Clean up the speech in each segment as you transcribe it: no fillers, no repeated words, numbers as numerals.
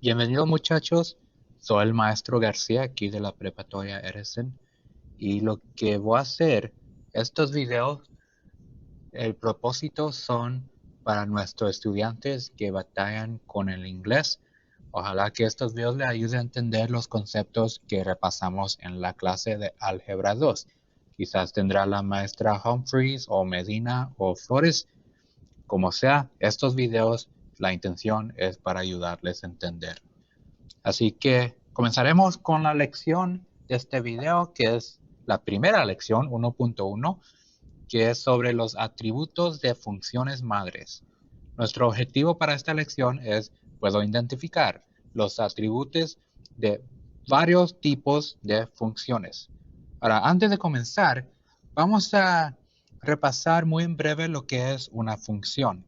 Bienvenidos muchachos, soy el maestro García aquí de la preparatoria Edison y lo que voy a hacer, estos videos, el propósito son para nuestros estudiantes que batallan con el inglés. Ojalá que estos videos les ayuden a entender los conceptos que repasamos en la clase de Álgebra 2. Quizás tendrá la maestra Humphreys o Medina o Flores. Como sea, estos videos, la intención es para ayudarles a entender. Así que comenzaremos con la lección de este video, que es la primera lección 1.1, que es sobre los atributos de funciones madres. Nuestro objetivo para esta lección es, puedo identificar los atributos de varios tipos de funciones. Ahora, antes de comenzar, vamos a repasar muy en breve lo que es una función.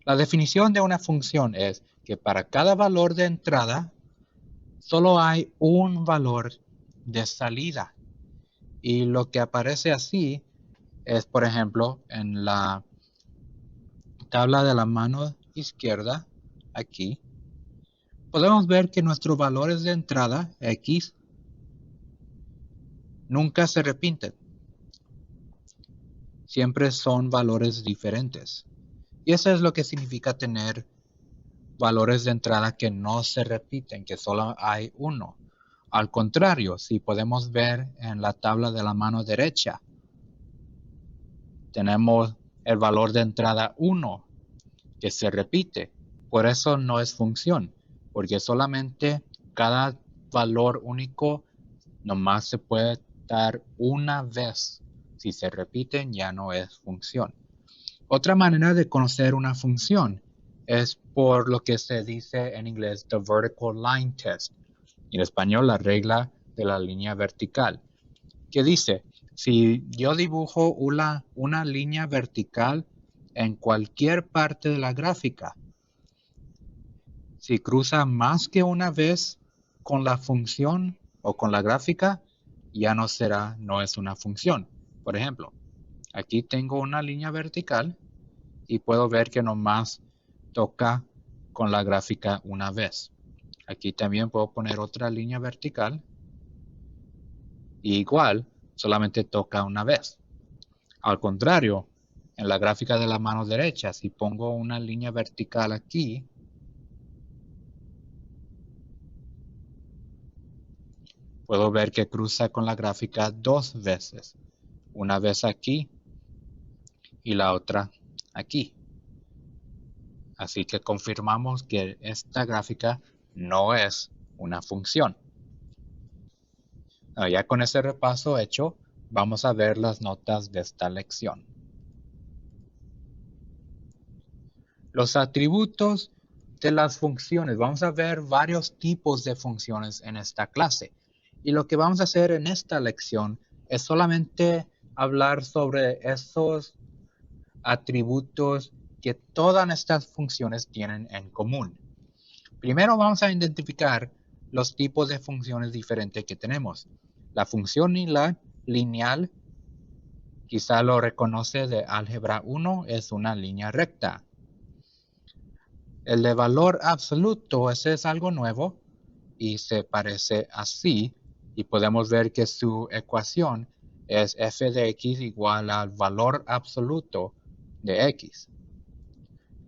La definición de una función es que para cada valor de entrada solo hay un valor de salida. Y lo que aparece así es, por ejemplo, en la tabla de la mano izquierda, aquí, podemos ver que nuestros valores de entrada, X, nunca se repiten. Siempre son valores diferentes. Y eso es lo que significa tener valores de entrada que no se repiten, que solo hay uno. Al contrario, si podemos ver en la tabla de la mano derecha, tenemos el valor de entrada 1 que se repite. Por eso no es función, porque solamente cada valor único nomás se puede dar una vez. Si se repiten ya no es función. Otra manera de conocer una función es por lo que se dice en inglés the vertical line test, y en español la regla de la línea vertical, que dice, si yo dibujo una línea vertical en cualquier parte de la gráfica, si cruza más que una vez con la función o con la gráfica, ya no es una función. Por ejemplo, aquí tengo una línea vertical y puedo ver que nomás toca con la gráfica una vez. Aquí también puedo poner otra línea vertical y igual solamente toca una vez. Al contrario, en la gráfica de la mano derecha, si pongo una línea vertical aquí, puedo ver que cruza con la gráfica dos veces. Una vez aquí y la otra aquí. Así que confirmamos que esta gráfica no es una función. Ya con ese repaso hecho, vamos a ver las notas de esta lección. Los atributos de las funciones. Vamos a ver varios tipos de funciones en esta clase. Y lo que vamos a hacer en esta lección es solamente hablar sobre esos atributos que todas estas funciones tienen en común. Primero vamos a identificar los tipos de funciones diferentes que tenemos. La función lineal, quizá lo reconoce de álgebra 1, es una línea recta. El de valor absoluto, ese es algo nuevo y se parece así, y podemos ver que su ecuación es f de x igual al valor absoluto de x.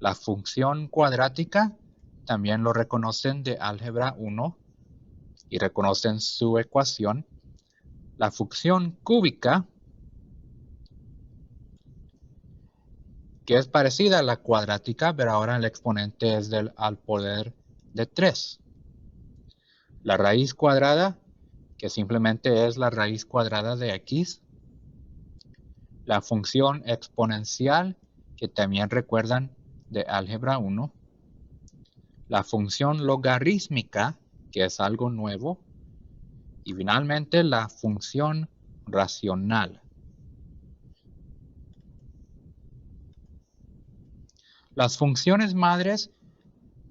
La función cuadrática también lo reconocen de álgebra 1 y reconocen su ecuación. La función cúbica, que es parecida a la cuadrática, pero ahora el exponente es al poder de 3. La raíz cuadrada, que simplemente es la raíz cuadrada de x. La función exponencial, que también recuerdan de álgebra 1. La función logarítmica, que es algo nuevo. Y finalmente la función racional. Las funciones madres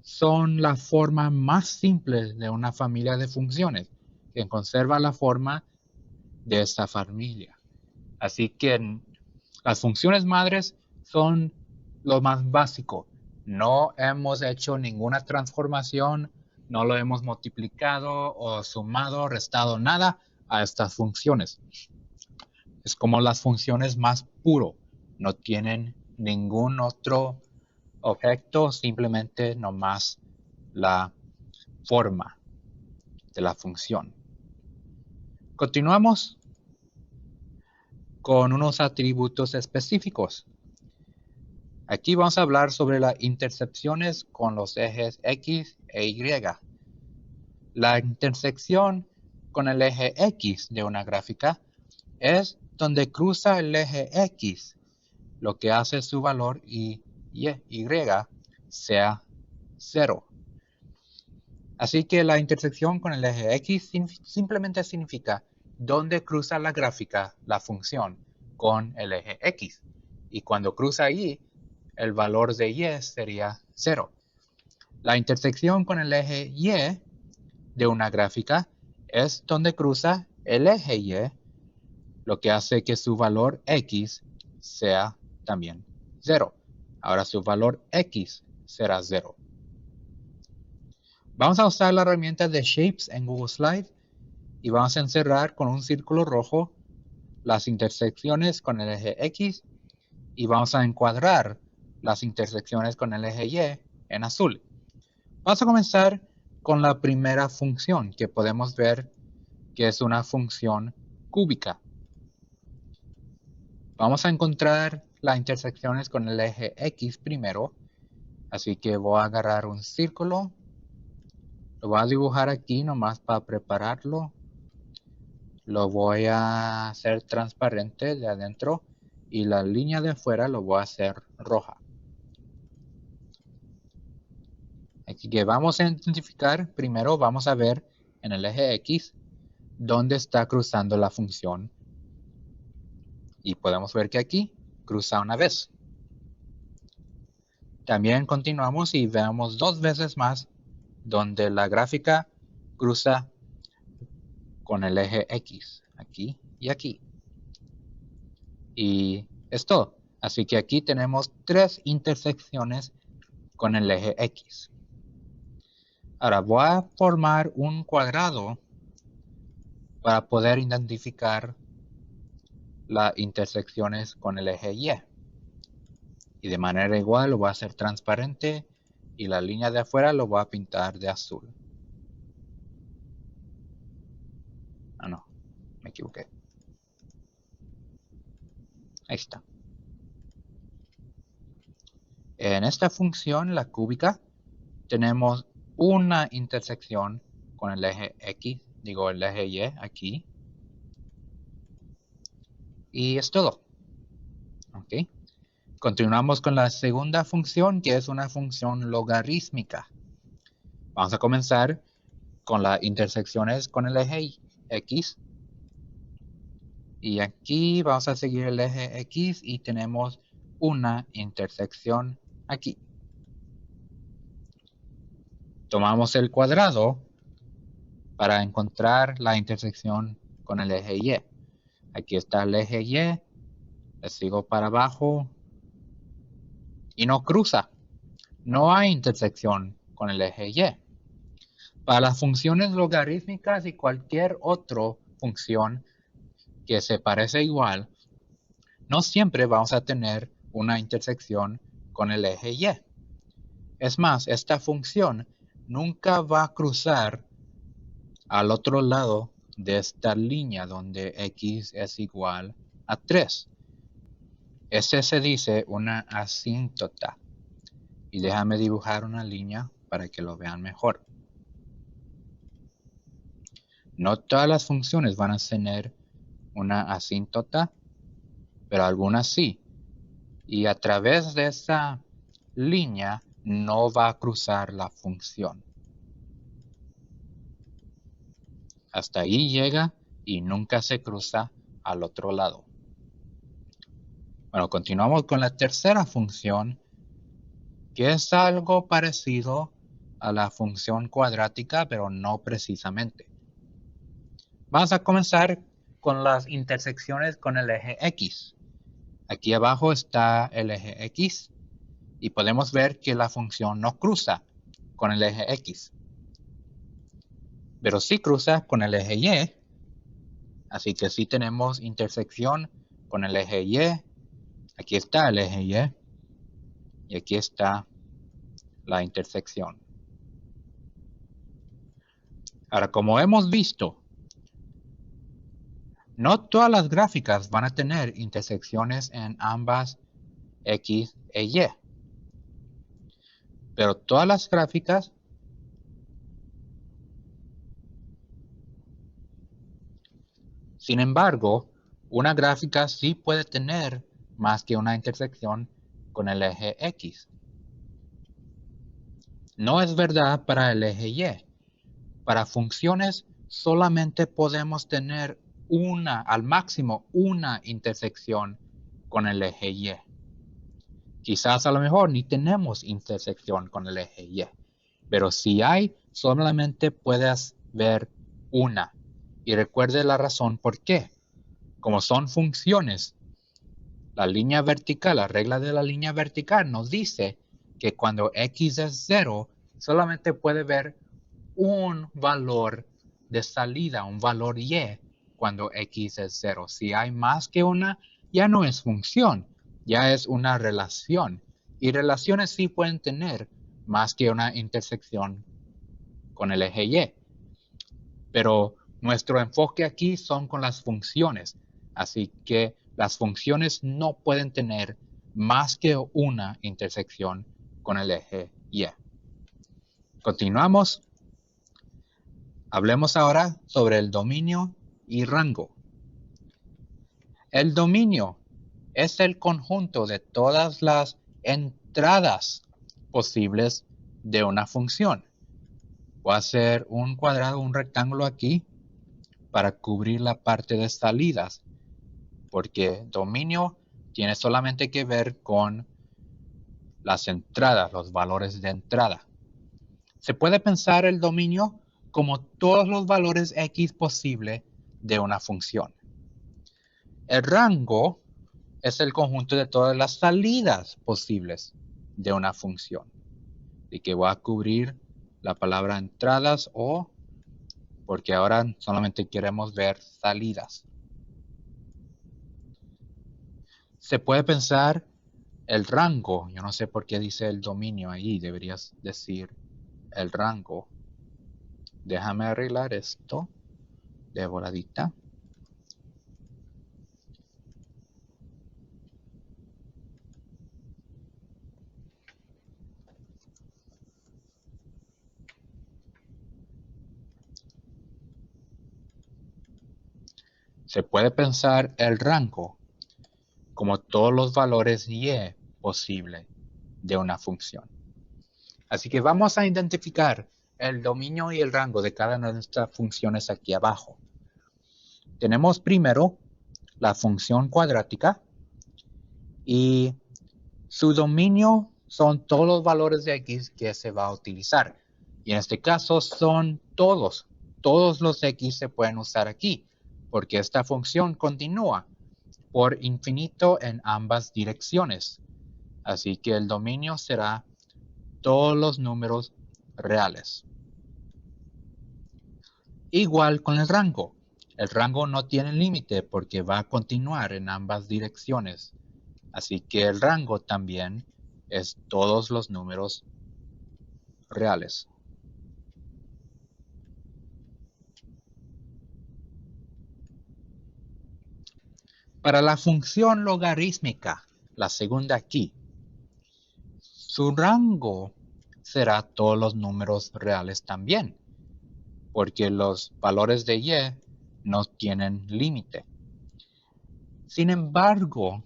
son la forma más simple de una familia de funciones, que conserva la forma de esta familia. Así que las funciones madres son lo más básico. No hemos hecho ninguna transformación, no lo hemos multiplicado o sumado, restado nada a estas funciones. Es como las funciones más puro, no tienen ningún otro objeto, simplemente nomás la forma de la función. Continuamos con unos atributos específicos. Aquí vamos a hablar sobre las intersecciones con los ejes X e Y. La intersección con el eje X de una gráfica es donde cruza el eje X, lo que hace su valor y sea 0. Así que la intersección con el eje X simplemente significa dónde cruza la gráfica, la función, con el eje X. Y cuando cruza Y, el valor de Y sería 0. La intersección con el eje Y de una gráfica es donde cruza el eje Y, lo que hace que su valor X sea también 0. Ahora su valor X será 0. Vamos a usar la herramienta de Shapes en Google Slide y vamos a encerrar con un círculo rojo las intersecciones con el eje X y vamos a encuadrar las intersecciones con el eje Y en azul. Vamos a comenzar con la primera función que podemos ver que es una función cúbica. Vamos a encontrar las intersecciones con el eje X primero, así que voy a agarrar un círculo, lo voy a dibujar aquí nomás para prepararlo. Lo voy a hacer transparente de adentro y la línea de afuera lo voy a hacer roja. Aquí que vamos a identificar, primero vamos a ver en el eje X dónde está cruzando la función. Y podemos ver que aquí cruza una vez. También continuamos y veamos 2 veces más donde la gráfica cruza con el eje X, aquí y aquí. Y es todo. Así que aquí tenemos 3 intersecciones con el eje X. Ahora voy a formar un cuadrado para poder identificar las intersecciones con el eje Y. Y de manera igual lo voy a hacer transparente y la línea de afuera lo voy a pintar de azul. Ah, no, me equivoqué. Ahí está. En esta función, la cúbica, tenemos una intersección con el eje X, el eje Y aquí. Y es todo. ¿Ok? Continuamos con la segunda función, que es una función logarítmica. Vamos a comenzar con las intersecciones con el eje X. Y aquí vamos a seguir el eje X y tenemos una intersección aquí. Tomamos el cuadrado para encontrar la intersección con el eje Y. Aquí está el eje Y, le sigo para abajo y no cruza. No hay intersección con el eje Y. Para las funciones logarítmicas y cualquier otra función que se parece igual, no siempre vamos a tener una intersección con el eje Y. Es más, esta función nunca va a cruzar al otro lado de esta línea donde X es igual a 3. Ese se dice una asíntota. Y déjame dibujar una línea para que lo vean mejor. No todas las funciones van a tener una asíntota, pero algunas sí. Y a través de esa línea no va a cruzar la función. Hasta ahí llega y nunca se cruza al otro lado. Bueno, continuamos con la tercera función, que es algo parecido a la función cuadrática, pero no precisamente. Vamos a comenzar con las intersecciones con el eje X. Aquí abajo está el eje X y podemos ver que la función no cruza con el eje X, pero sí cruza con el eje Y, así que sí tenemos intersección con el eje Y. Aquí está el eje y aquí está la intersección. Ahora, como hemos visto, no todas las gráficas van a tener intersecciones en ambas X e Y, pero todas las gráficas sin embargo, una gráfica sí puede tener más que una intersección con el eje X. No es verdad para el eje Y. Para funciones solamente podemos tener al máximo una intersección con el eje Y. Quizás a lo mejor ni tenemos intersección con el eje Y, pero si hay, solamente puedes ver una. Y recuerde la razón por qué. Como son funciones, la línea vertical, la regla de la línea vertical nos dice que cuando x es 0, solamente puede ver un valor de salida, un valor y, cuando x es 0. Si hay más que una, ya no es función, ya es una relación. Y relaciones sí pueden tener más que una intersección con el eje y. Pero nuestro enfoque aquí son con las funciones. Así que las funciones no pueden tener más que una intersección con el eje Y. Continuamos. Hablemos ahora sobre el dominio y rango. El dominio es el conjunto de todas las entradas posibles de una función. Voy a hacer un cuadrado, un rectángulo aquí para cubrir la parte de salidas, porque dominio tiene solamente que ver con las entradas, los valores de entrada. Se puede pensar el dominio como todos los valores x posibles de una función. El rango es el conjunto de todas las salidas posibles de una función. Y que voy a cubrir la palabra entradas porque ahora solamente queremos ver salidas. Se puede pensar el rango, yo no sé por qué dice el dominio ahí, deberías decir el rango. Déjame arreglar esto de voladita. Se puede pensar el rango como todos los valores y posibles de una función. Así que vamos a identificar el dominio y el rango de cada una de nuestras funciones aquí abajo. Tenemos primero la función cuadrática y su dominio son todos los valores de x que se va a utilizar. Y en este caso son todos los x se pueden usar aquí, porque esta función continúa por infinito en ambas direcciones. Así que el dominio será todos los números reales. Igual con el rango. El rango no tiene límite porque va a continuar en ambas direcciones. Así que el rango también es todos los números reales. Para la función logarítmica, la segunda aquí, su rango será todos los números reales también, porque los valores de y no tienen límite. Sin embargo,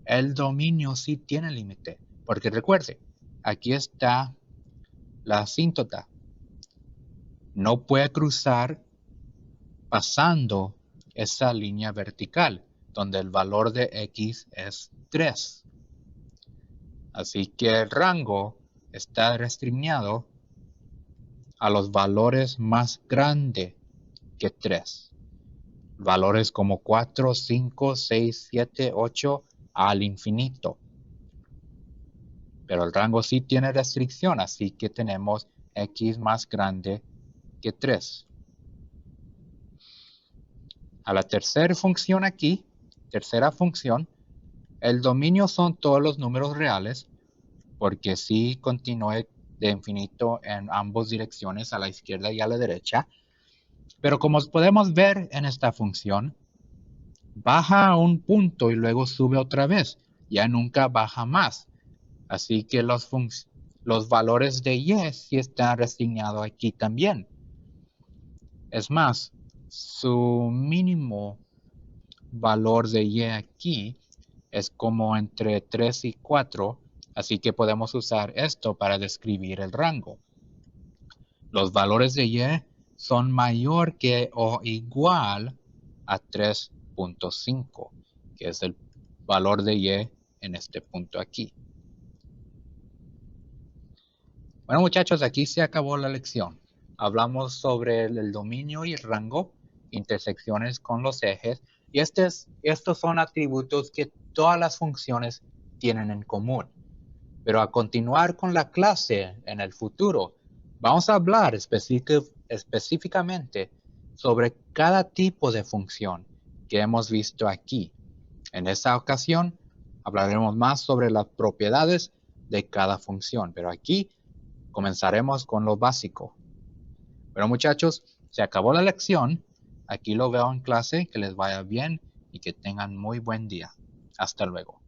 el dominio sí tiene límite, porque recuerde, aquí está la asíntota. No puede cruzar pasando esa línea vertical, donde el valor de x es 3. Así que el rango está restringido a los valores más grandes que 3. Valores como 4, 5, 6, 7, 8 al infinito. pero el rango sí tiene restricción, así que tenemos x más grande que 3. A la tercera función aquí, el dominio son todos los números reales, porque sí continúe de infinito en ambas direcciones, a la izquierda y a la derecha. Pero como podemos ver en esta función, baja a un punto y luego sube otra vez. Ya nunca baja más. Así que los valores de y sí están resignados aquí también. Es más, su mínimo valor de y aquí es como entre 3 y 4, así que podemos usar esto para describir el rango. Los valores de y son mayor que o igual a 3.5, que es el valor de y en este punto aquí. Bueno, muchachos, aquí se acabó la lección. Hablamos sobre el dominio y el rango, intersecciones con los ejes, y estos son atributos que todas las funciones tienen en común. Pero a continuar con la clase en el futuro, vamos a hablar específicamente sobre cada tipo de función que hemos visto aquí. En esta ocasión hablaremos más sobre las propiedades de cada función, pero aquí comenzaremos con lo básico. Bueno, muchachos, se acabó la lección. Aquí lo veo en clase, que les vaya bien y que tengan muy buen día. Hasta luego.